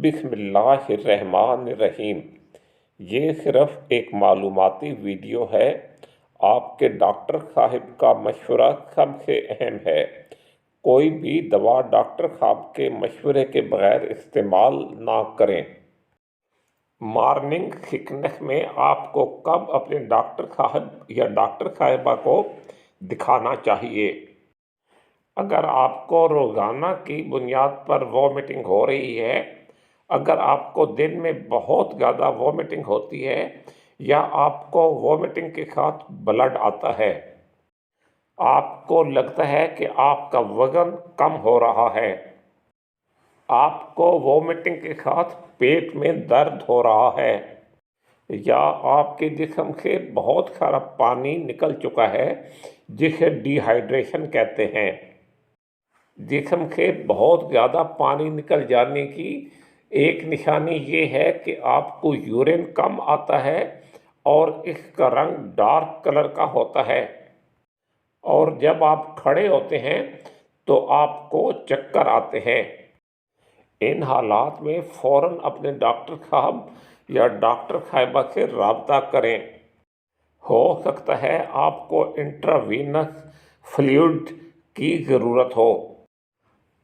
بسم اللہ الرحمن الرحیم۔ یہ صرف ایک معلوماتی ویڈیو ہے۔ آپ کے ڈاکٹر صاحب کا مشورہ سب سے اہم ہے۔ کوئی بھی دوا ڈاکٹر صاحب کے مشورے کے بغیر استعمال نہ کریں۔ مارننگ سکنس میں آپ کو کب اپنے ڈاکٹر صاحب یا ڈاکٹر صاحبہ کو دکھانا چاہیے؟ اگر آپ کو روزانہ کی بنیاد پر وامٹنگ ہو رہی ہے، اگر آپ کو دن میں بہت زیادہ وامٹنگ ہوتی ہے یا آپ کو وامٹنگ کے ساتھ بلڈ آتا ہے، آپ کو لگتا ہے کہ آپ کا وزن کم ہو رہا ہے، آپ کو وامٹنگ کے ساتھ پیٹ میں درد ہو رہا ہے، یا آپ کے جسم سے بہت سارا پانی نکل چکا ہے جسے ڈی ہائیڈریشن کہتے ہیں۔ جسم سے بہت زیادہ پانی نکل جانے کی ایک نشانی یہ ہے کہ آپ کو یورین کم آتا ہے اور اس کا رنگ ڈارک کلر کا ہوتا ہے، اور جب آپ کھڑے ہوتے ہیں تو آپ کو چکر آتے ہیں۔ ان حالات میں فوراً اپنے ڈاکٹر صاحب یا ڈاکٹر صاحبہ سے رابطہ کریں۔ ہو سکتا ہے آپ کو انٹراوینس فلوئڈ کی ضرورت ہو۔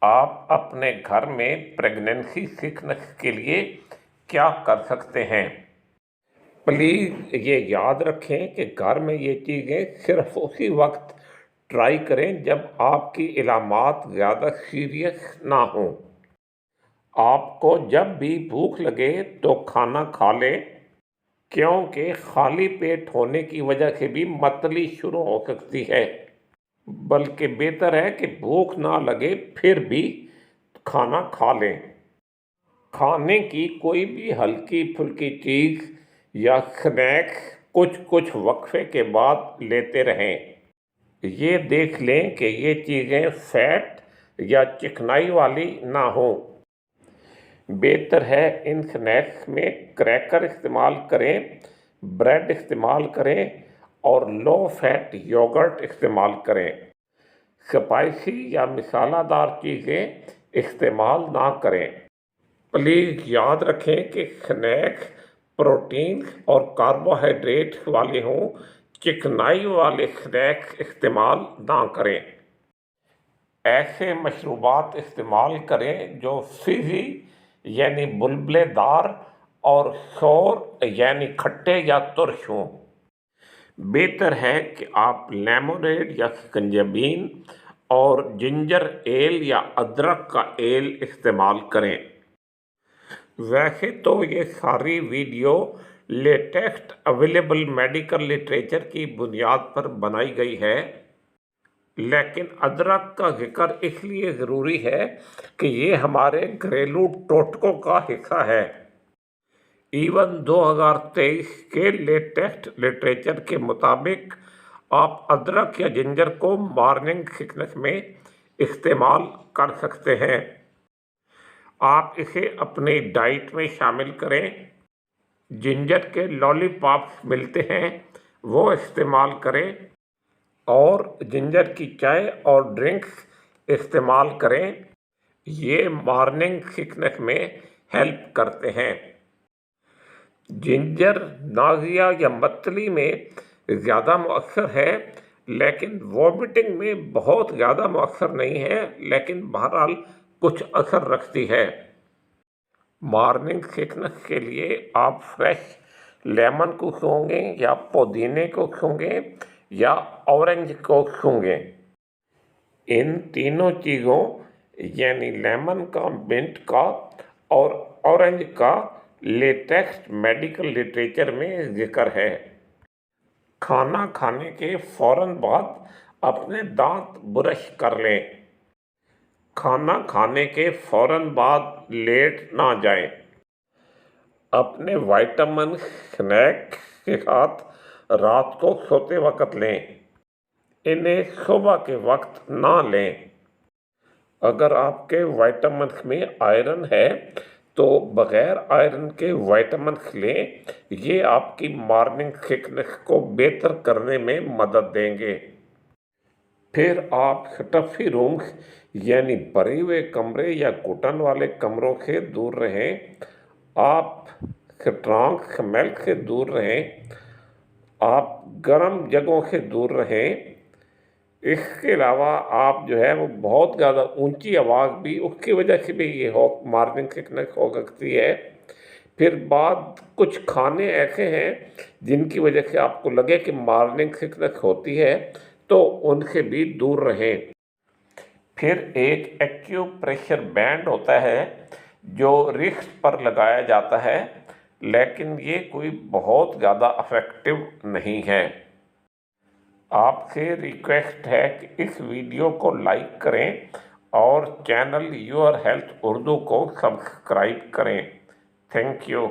آپ اپنے گھر میں پریگننسی سکنس کے لیے کیا کر سکتے ہیں؟ پلیز یہ یاد رکھیں کہ گھر میں یہ چیزیں صرف اسی وقت ٹرائی کریں جب آپ کی علامات زیادہ سیریس نہ ہوں۔ آپ کو جب بھی بھوک لگے تو کھانا کھا لیں، کیونکہ خالی پیٹ ہونے کی وجہ سے بھی متلی شروع ہو سکتی ہے۔ بلکہ بہتر ہے کہ بھوک نہ لگے پھر بھی کھانا کھا لیں۔ کھانے کی کوئی بھی ہلکی پھلکی چیز یا سنیکس کچھ وقفے کے بعد لیتے رہیں۔ یہ دیکھ لیں کہ یہ چیزیں فیٹ یا چکنائی والی نہ ہوں۔ بہتر ہے ان سنیکس میں کریکر استعمال کریں، بریڈ استعمال کریں اور لو فیٹ یوگرٹ استعمال کریں۔ اسپائسی یا مسالہ دار چیزیں استعمال نہ کریں۔ پلیز یاد رکھیں کہ سنیکس پروٹین اور کاربوہائیڈریٹ والے ہوں، چکنائی والے سنیکس استعمال نہ کریں۔ ایسے مشروبات استعمال کریں جو فیزی یعنی بلبلے دار اور سور یعنی کھٹے یا ترش ہوں۔ بہتر ہے کہ آپ لیمونیڈ یا سکنجبین اور جنجر ایل یا ادرک کا ایل استعمال کریں۔ ویسے تو یہ ساری video latest available medical literature کی بنیاد پر بنائی گئی ہے، لیکن ادرک کا ذکر اس لیے ضروری ہے کہ یہ ہمارے گھریلو ٹوٹکوں کا حصہ ہے۔ ایون 2023 کے لیٹسٹ لٹریچر کے مطابق آپ ادرک یا جنجر کو مارننگ سکنس میں استعمال کر سکتے ہیں۔ آپ اسے اپنی ڈائٹ میں شامل کریں۔ جنجر کے لالی پاپس ملتے ہیں، وہ استعمال کریں، اور جنجر کی چائے اور ڈرنکس استعمال کریں۔ یہ مارننگ سکنس میں ہیلپ کرتے ہیں۔ جنجر نازیہ یا متلی میں زیادہ مؤثر ہے، لیکن وامٹنگ میں بہت زیادہ مؤثر نہیں ہے، لیکن بہرحال کچھ اثر رکھتی ہے۔ مارننگ سکنس کے لیے آپ فریش لیمن کو سونگھیں یا پودینے کو سونگھیں یا اورنج کو سونگھیں۔ ان تینوں چیزوں یعنی لیمن کا، منٹ کا اور اورنج کا لیٹسٹ میڈیکل لٹریچر میں ذکر ہے۔ کھانا کھانے کے فوراً بعد اپنے دانت برش کر لیں۔ کھانا کھانے کے فوراً بعد لیٹ نہ جائیں۔ اپنے وائٹامن سنیک کے ساتھ رات کو سوتے وقت لیں۔ انہیں صبح کے وقت نہ لیں۔ اگر آپ کے وائٹامنس میں آئرن ہے تو بغیر آئرن کے وائٹامنس لیں، یہ آپ کی مارننگ سکنس کو بہتر کرنے میں مدد دیں گے۔ پھر آپ ٹفی روم یعنی بھرے ہوئے کمرے یا گھٹن والے کمروں سے دور رہیں، آپ اسٹرانگ اسمیل سے دور رہیں، آپ گرم جگہوں سے دور رہیں۔ اس کے علاوہ آپ جو ہے وہ بہت زیادہ اونچی آواز بھی، اس کی وجہ سے بھی یہ مارننگ سکنس ہو سکتی ہے۔ پھر بعد کچھ کھانے ایسے ہیں جن کی وجہ سے آپ کو لگے کہ مارننگ سکنس ہوتی ہے تو ان سے بھی دور رہیں۔ پھر ایک ایکیو پریشر بینڈ ہوتا ہے جو رسٹ پر لگایا جاتا ہے، لیکن یہ کوئی بہت زیادہ افیکٹو نہیں ہے۔ آپ سے ریکویسٹ ہے کہ اس ویڈیو کو لائک کریں اور چینل یور ہیلتھ اردو کو سبسکرائب کریں۔ Thank you.